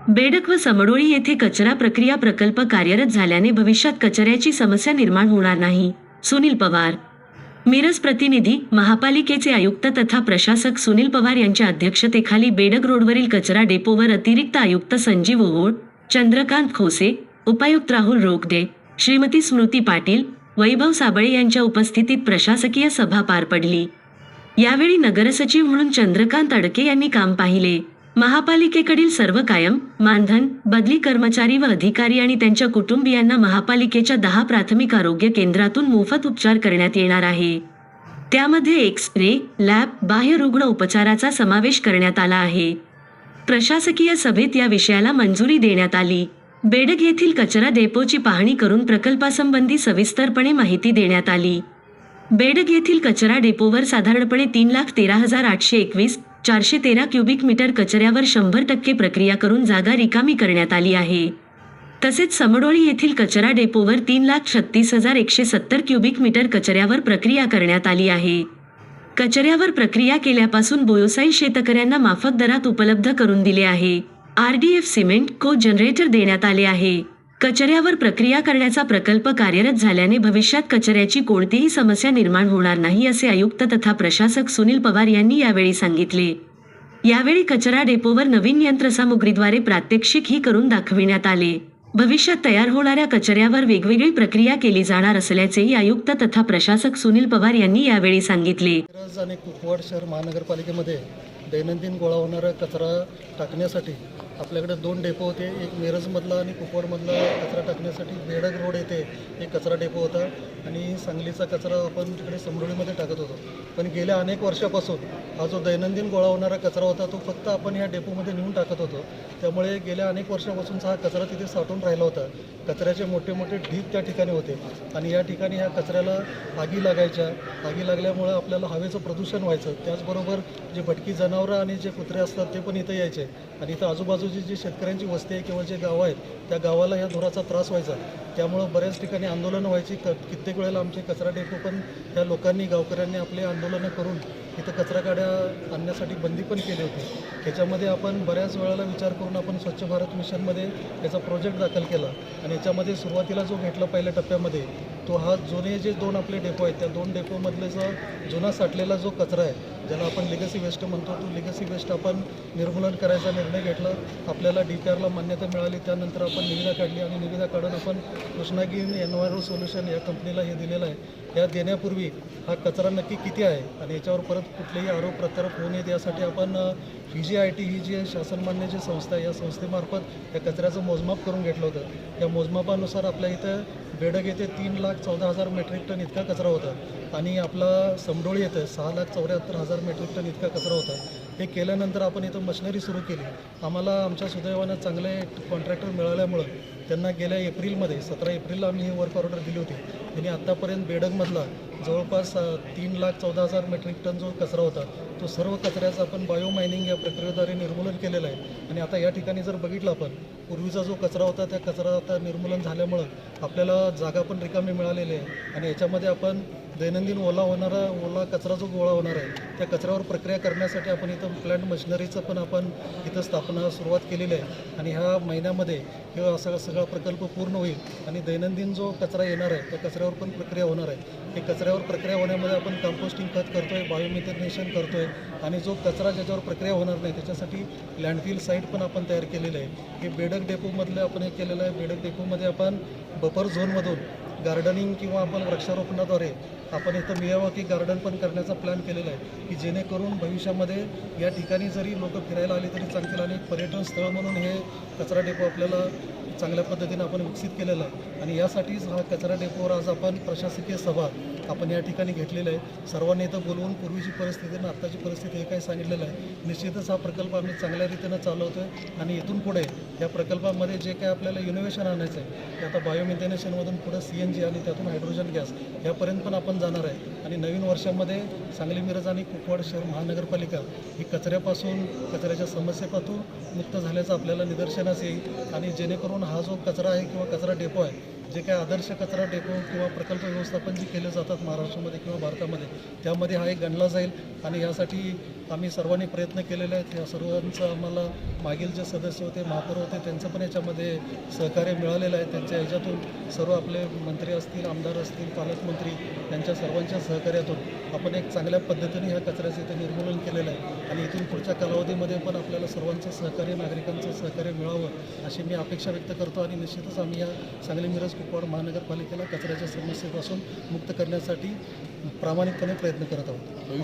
बेडक व समडोळी येथे कचरा प्रक्रिया प्रकल्प कार्यरत झाल्याने भविष्यात कचऱ्याची समस्या निर्माण होणार नाही. सुनील पवार. मिरज प्रतिनिधी. महापालिकेचे आयुक्त तथा प्रशासक सुनील पवार यांच्या अध्यक्षतेखाली बेडक रोडवरील कचरा डेपोवर अतिरिक्त आयुक्त संजीव ओहोळ, चंद्रकांत खोसे, उपायुक्त राहुल रोकडे, श्रीमती स्मृती पाटील, वैभव साबळे यांच्या उपस्थितीत प्रशासकीय सभा पार पडली. यावेळी नगरसचिव म्हणून चंद्रकांत अडके यांनी काम पाहिले. महापालिकेकडील सर्व कायम, मानधन, बदली कर्मचारी व अधिकारी आणि त्यांच्या कुटुंबियांना महापालिकेच्या 10 प्राथमिक आरोग्य केंद्रातून मोफत उपचार करण्यात येणार आहे. त्यामध्ये एक्स-रे, लॅब, बाह्य रुग्ण उपचाराचा समावेश करण्यात आला आहे. प्रशासकीय सभेत या विषयाला मंजुरी देण्यात आली. बेडग येथील कचरा डेपोची पाहणी करून प्रकल्पासंबंधी सविस्तरपणे माहिती देण्यात आली. बेडग येथील कचरा डेपोवर साधारणपणे 3,13,821 413 क्युबिक मीटर कचऱ्यावर 100% प्रक्रिया करून जागा रिकामी करण्यात आली आहे. तसेच समडोळी येथील कचरा डेपोवर 3,36,170 क्युबिक मीटर कचऱ्यावर प्रक्रिया करण्यात आली आहे. कचऱ्यावर प्रक्रिया केल्यापासून बोयोसाईल शेतकऱ्यांना माफक दरात उपलब्ध करून दिले आहे. RDF सिमेंट को जनरेटर देण्यात आले आहे. कचऱ्यावर प्रक्रिया करण्याचा प्रकल्प कार्यरत झाल्याने भविष्यात कचऱ्याची कोणतीही समस्या निर्माण होणार नाही असे आयुक्त तथा प्रशासक सुनील पवार यांनी यावेळी सांगितले. यावेळी कचरा डेपोवर नवीन यंत्रसामुग्रीद्वारे प्रात्यक्षिकही करून दाखविण्यात आले. भविष्यात तयार होणाऱ्या कचऱ्यावर वेगवेगळी प्रक्रिया केली जाणार असल्याचेही आयुक्त तथा प्रशासक सुनील पवार यांनी यावेळी सांगितले. मिरज आणि कुपवाड शहर महानगरपालिकेमध्ये दैनंदिन गोळा होणारा कचरा टाकण्यासाठी आपल्याकडे 2 डेपो होते. एक मिरजमधला आणि कुपवाडमधला कचरा टाकण्यासाठी बेडग रोड येथे एक कचरा डेपो होता आणि सांगलीचा कचरा आपण तिकडे समडोळीमध्ये टाकत होतो. पण गेल्या अनेक वर्षापासून हा जो दैनंदिन गोळा होणारा कचरा होता तो फक्त आपण ह्या डेपोमध्ये नेऊन टाकत होतो. त्यामुळे गेल्या अनेक वर्षापासूनचा हा कचरा तिथे साठून राहिला होता. कचऱ्याचे मोठे मोठे ढीग त्या ठिकाणी होते आणि या ठिकाणी ह्या कचऱ्याला आगी लागायच्या. आगी लागल्यामुळं आपल्याला हवेचं प्रदूषण व्हायचं. त्याचबरोबर जे भटकी जनावरं आणि जे कुत्रे असतात ते पण इथं यायचे आणि इथं आजूबाजूची जी शेतकऱ्यांची वस्ती आहे किंवा जे गावं आहेत त्या गावाला ह्या धुराचा त्रास व्हायचा. त्यामुळं बऱ्याच ठिकाणी आंदोलनं व्हायची. कित्येक वेळेला आमचे कचरा डेपो पण त्या लोकांनी गावकऱ्यांनी आपले आंदोलनं करून इथं कचरा गाड्या आणण्यासाठी बंदी पण केली होती. त्याच्यामध्ये आपण बऱ्याच वेळेला विचार करून आपण स्वच्छ भारत मिशनमध्ये याचा प्रोजेक्ट दाखल केला आणि याच्यामध्ये सुरुवातीला जो घेतला पहिल्या टप्प्यामध्ये तो हा जुने जे 2 आपले डेपो आहेत त्या 2 डेपोमधले जो जुना साठलेला जो कचरा आहे ज्याला आपण लिगसी वेस्ट म्हणतो तो लिगसी वेस्ट आपण निर्मूलन करायचा निर्णय घेतला. आपल्याला DPRला मान्यता मिळाली. त्यानंतर आपण निविदा काढली आणि निविदा काढून आपण कृष्णागिरी एन्व्हायरो सोल्युशन या कंपनीला हे दिलेलं आहे. या देण्यापूर्वी हा कचरा नक्की किती आहे आणि याच्यावर परत कुठलेही आरोप प्रत्यारोप होऊ नयेत यासाठी आपण VGIT ही जी शासनमान्य जी संस्था आहे या संस्थेमार्फत या कचऱ्याचं मोजमाप करून घेतलं होतं. या मोजमापानुसार आपल्या इथं बेडग येथे 3,14,000 मेट्रिक टन इतका कचरा होता आणि आपला समडोळी येथे 6,74,000 मेट्रिक टन इतका कचरा होता. हे केल्यानंतर आपण इथं मशिनरी सुरू केली. आम्हाला आमच्या सुदैवानं चांगले कॉन्ट्रॅक्टर मिळाल्यामुळं त्यांना गेल्या एप्रिलमध्ये 17 एप्रिलला आम्ही ही वर्क ऑर्डर दिली होती. त्यांनी आत्तापर्यंत बेडगमधला जवळपास 3,14,000 मेट्रिक टन जो कचरा होता तो सर्व कचऱ्याचा आपण बायो मायनिंग या प्रक्रियेद्वारे निर्मूलन केलेलं आहे. आणि आता या ठिकाणी जर बघितलं आपण पूर्वीचा जो कचरा होता त्या कचरा आता निर्मूलन झाल्यामुळं आपल्याला जागा पण रिकामी मिळालेली आहे आणि याच्यामध्ये आपण दैनंदिन ओला कचरा जो गोळा होणार आहे त्या कचऱ्यावर प्रक्रिया करण्यासाठी आपण इथं प्लांट मशिनरीचं पण आपण इथं स्थापना सुरुवात केलेली आहे आणि ह्या महिन्यामध्ये किंवा सगळा प्रकल्प पूर्ण होईल आणि दैनंदिन जो कचरा येणार आहे त्या कचऱ्यावर पण प्रक्रिया होणार आहे. हे कचऱ्यावर प्रक्रिया होण्यामध्ये आपण कंपोस्टिंग खत करतो आहे, बायोमिथेनेशन करतो आहे आणि जो कचरा ज्याच्यावर प्रक्रिया होणार नाही त्याच्यासाठी लँडफिल साईट पण आपण तयार केलेलं आहे. हे बेडग डेपोमधले आपण हे केलेलं आहे. बेडग डेपोमध्ये आपण बफर झोनमधून गार्डनिंग किंवा आपण वृक्षारोपणाद्वारे आपण इथं मियावाकी गार्डन पण करण्याचा प्लॅन केलेला आहे की जेणेकरून भविष्यामध्ये या ठिकाणी जरी लोक फिरायला आली तरी चालतील आणि पर्यटन स्थळ म्हणून हे कचरा डेपो आपल्याला चांगल्या पद्धतीने आपण विकसित केलेला आहे आणि यासाठीच हा कचरा डेपोवर आज आपण प्रशासकीय सभा आपण या ठिकाणी घेतलेलं आहे. सर्वांनी इथं बोलवून पूर्वीची परिस्थिती आणि आत्ताची परिस्थिती हे काही सांगितलेलं आहे. निश्चितच हा प्रकल्प आम्ही चांगल्या रीतीनं चालवतो आहे आणि इथून पुढे या प्रकल्पामध्ये जे काय आपल्याला इनोव्हेशन आणायचं आहे ते आता बायोमिथेनेशनमधून पुढे CNG आणि त्यातून हायड्रोजन गॅस यापर्यंत पण आपण जाणार आहे आणि नवीन वर्षामध्ये सांगली मिरज आणि कुपवाड शहर महानगरपालिका ही कचऱ्याच्या समस्येपासून मुक्त झाल्याचं आपल्याला निदर्शनास येईल आणि जेणेकरून हा जो कचरा आहे किंवा कचरा डेपो आहे जे काय आदर्श कचरा डेपो किंवा प्रकल्प व्यवस्थापन जे केले जातात महाराष्ट्रामध्ये किंवा भारतामध्ये त्यामध्ये हा एक गणला जाईल आणि यासाठी आम्ही सर्वांनी प्रयत्न केलेले आहेत. या सर्वांचं आम्हाला मागील जे सदस्य होते, महापौर होते, त्यांचं पण याच्यामध्ये सहकार्य मिळालेलं आहे. त्यांच्या ह्याच्यातून सर्व आपले मंत्री असतील, आमदार असतील, पालकमंत्री यांच्या सर्वांच्या सहकार्यातून आपण एक चांगल्या पद्धतीने ह्या कचऱ्याचं इथे निर्मूलन केलेलं आहे आणि इथून पुढच्या कालावधीमध्ये पण आपल्याला सर्वांचं सहकार्य, नागरिकांचं सहकार्य मिळावं अशी मी अपेक्षा व्यक्त करतो आणि निश्चितच आम्ही या सांगली मिरज कुपवाड महानगरपालिकेला कचऱ्याच्या समस्येपासून मुक्त करण्यासाठी प्रामाणिकपणे प्रयत्न करत आहोत.